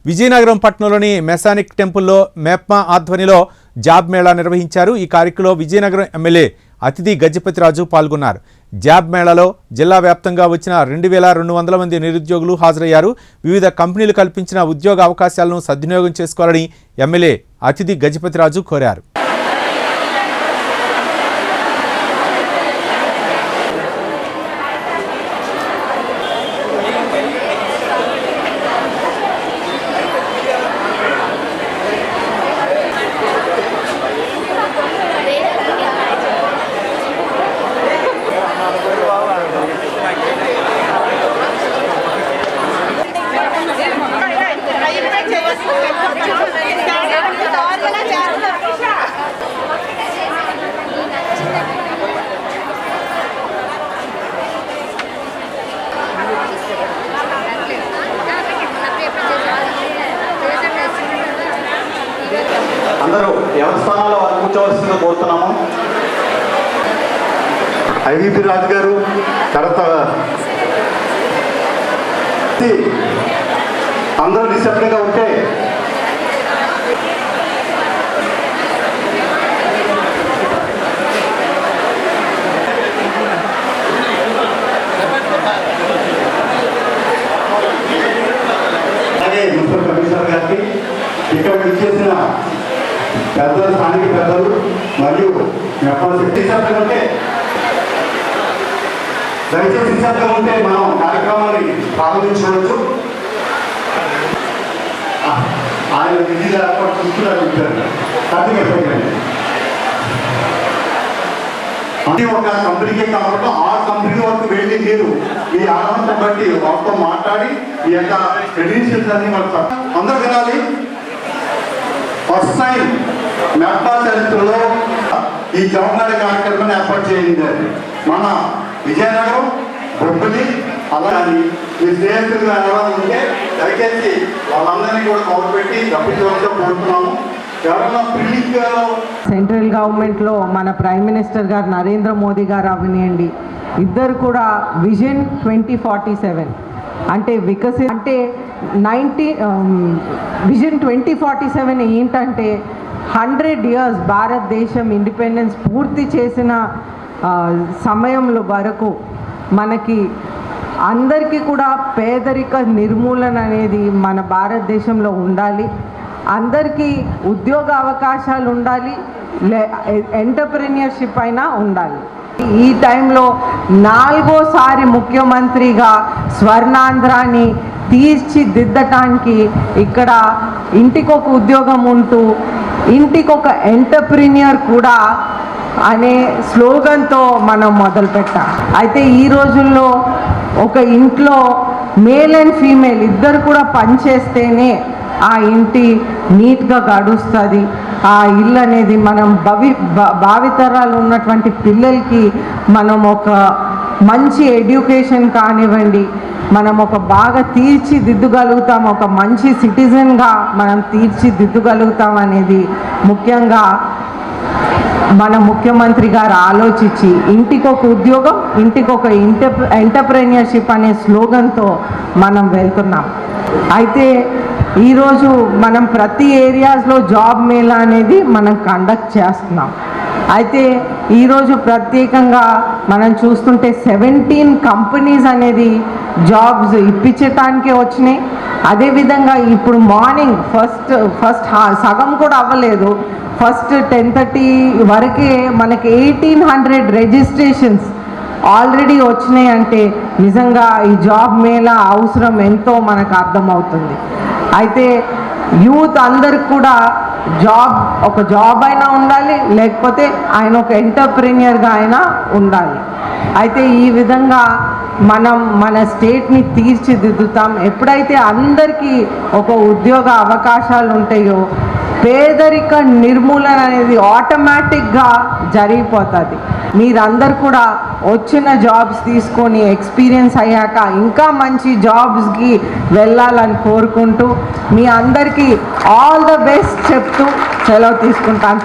విజయనగరం పట్టణంలోని మెసానిక్ టెంపుల్లో మెప్మా ఆధ్వర్యంలో జాబ్ మేళా నిర్వహించారు। ఈ కార్యక్రమంలో విజయనగరం ఎమ్మెల్యే అతిథి గజపతిరాజు పాల్గొన్నారు। జాబ్ మేళాలో జిల్లా వ్యాప్తంగా వచ్చిన 2200 మంది నిరుద్యోగులు హాజరయ్యారు। వివిధ కంపెనీలు కల్పించిన ఉద్యోగ అవకాశాలను సద్వినియోగం చేసుకోవాలని ఎమ్మెల్యే అతిథి గజపతిరాజు కోరారు। అందరూ ఎవరి స్థానాల్లో వారు కూర్చోవలసిందిగా కోరుతున్నాము। ఐవీపీ రాజు గారు తర్వాత అందరూ డిసిప్లిన్గా ఉంటే అలాగే మున్సిపల్ కమిషనర్ గారికి ఇక్కడ ఇచ్చేసిన పెద్దలు స్థానిక పెద్దలు మరియు ఉంటే దయచేసి నిశ్శబ్దం ఉంటే మనం కార్యక్రమాన్ని ప్రారంభించవచ్చు। ఆయన విధిగా చూస్తున్నారు అది ఒక కంపెనీకే కాబట్టి ఆ కంపెనీ వరకు వెళ్ళి మీరు మీ ఆనందం బట్టి వాళ్ళతో మాట్లాడి ఈ యొక్క క్రెడెన్షియల్స్ అన్ని వాళ్ళు అందరూ వినాలి। ఫస్ట్ టైం మెప్మా చరిత్రలో ఈ జాబ్ మేళా కార్యక్రమాన్ని ఏర్పాటు చేయింది మన విజయనగరం బొబ్బిలి। అలాగే మీ స్నేహితులు ఎలా ఉంటే దయచేసి వాళ్ళందరినీ కూడా కవర్ పెట్టి తప్పించవలసి కోరుతున్నాము। సెంట్రల్ గవర్నమెంట్లో మన ప్రైమ్ మినిస్టర్ గారు నరేంద్ర మోదీ గారు అవనియండి, ఇద్దరు కూడా విజన్ 2047 అంటే విజన్ 2047 ఏంటంటే 100 years భారతదేశం ఇండిపెండెన్స్ పూర్తి చేసిన సమయంలో వరకు మనకి అందరికీ కూడా పేదరిక నిర్మూలన అనేది మన భారతదేశంలో ఉండాలి, అందరికీ ఉద్యోగ అవకాశాలు ఉండాలి, ఎంటర్ప్రెన్యూర్షిప్ అయినా ఉండాలి। ఈ టైంలో 4వసారి ముఖ్యమంత్రిగా స్వర్ణాంధ్రాని తీర్చిదిద్దటానికి ఇక్కడ ఇంటికొక ఉద్యోగం ఉంటూ ఇంటికొక ఎంటర్ప్రెన్యూర్ కూడా అనే స్లోగన్తో మనం మొదలుపెట్టాం। అయితే ఈ రోజుల్లో ఒక ఇంట్లో మేల్ అండ్ ఫీమేల్ ఇద్దరు కూడా పనిచేస్తేనే ఆ ఇంటి నీట్గా గడుస్తుంది, ఆ ఇల్లు అనేది మనం భావితరాలు ఉన్నటువంటి పిల్లలకి మనం ఒక మంచి ఎడ్యుకేషన్ కానివ్వండి, మనం ఒక బాగా తీర్చిదిద్దగలుగుతాం, ఒక మంచి సిటిజన్గా మనం తీర్చిదిద్దగలుగుతాం అనేది ముఖ్యంగా మన ముఖ్యమంత్రి గారు ఆలోచించి ఇంటికొక ఉద్యోగం ఇంటికొక ఎంటర్ప్రెన్యూర్షిప్ అనే స్లోగన్తో మనం వెళ్తున్నాం। అయితే ఈరోజు మనం ప్రతి ఏరియాస్లో జాబ్ మేళా అనేది మనం కండక్ట్ చేస్తున్నాం। అయితే ఈరోజు ప్రత్యేకంగా మనం చూస్తుంటే 17 కంపెనీస్ అనేది జాబ్స్ ఇప్పించటానికే వచ్చినాయి। అదేవిధంగా ఇప్పుడు మార్నింగ్ ఫస్ట్ సగం కూడా అవ్వలేదు, ఫస్ట్ 10:30 వరకే మనకి 1800 రిజిస్ట్రేషన్స్ ఆల్రెడీ వచ్చినాయి అంటే నిజంగా ఈ జాబ్ మేళా అవసరం ఎంతో మనకు అర్థమవుతుంది। అయితే యూత్ అందరికి కూడా ఒక జాబ్ అయినా ఉండాలి, లేకపోతే ఆయన ఒక ఎంటర్ప్రెన్యూర్గా అయినా ఉండాలి। అయితే ఈ విధంగా మనం మన స్టేట్ని తీర్చిదిద్దుతాం। ఎప్పుడైతే అందరికీ ఒక ఉద్యోగ అవకాశాలు ఉంటాయో పేదరిక నిర్మూలన అనేది ఆటోమేటిక్గా జరిగిపోతుంది। మీరందరూ కూడా వచ్చిన జాబ్స్ తీసుకొని ఎక్స్పీరియన్స్ అయ్యాక ఇంకా మంచి జాబ్స్కి వెళ్ళాలని కోరుకుంటూ మీ అందరికీ ఆల్ ద బెస్ట్ చెప్తూ సెలవు తీసుకుంటాను।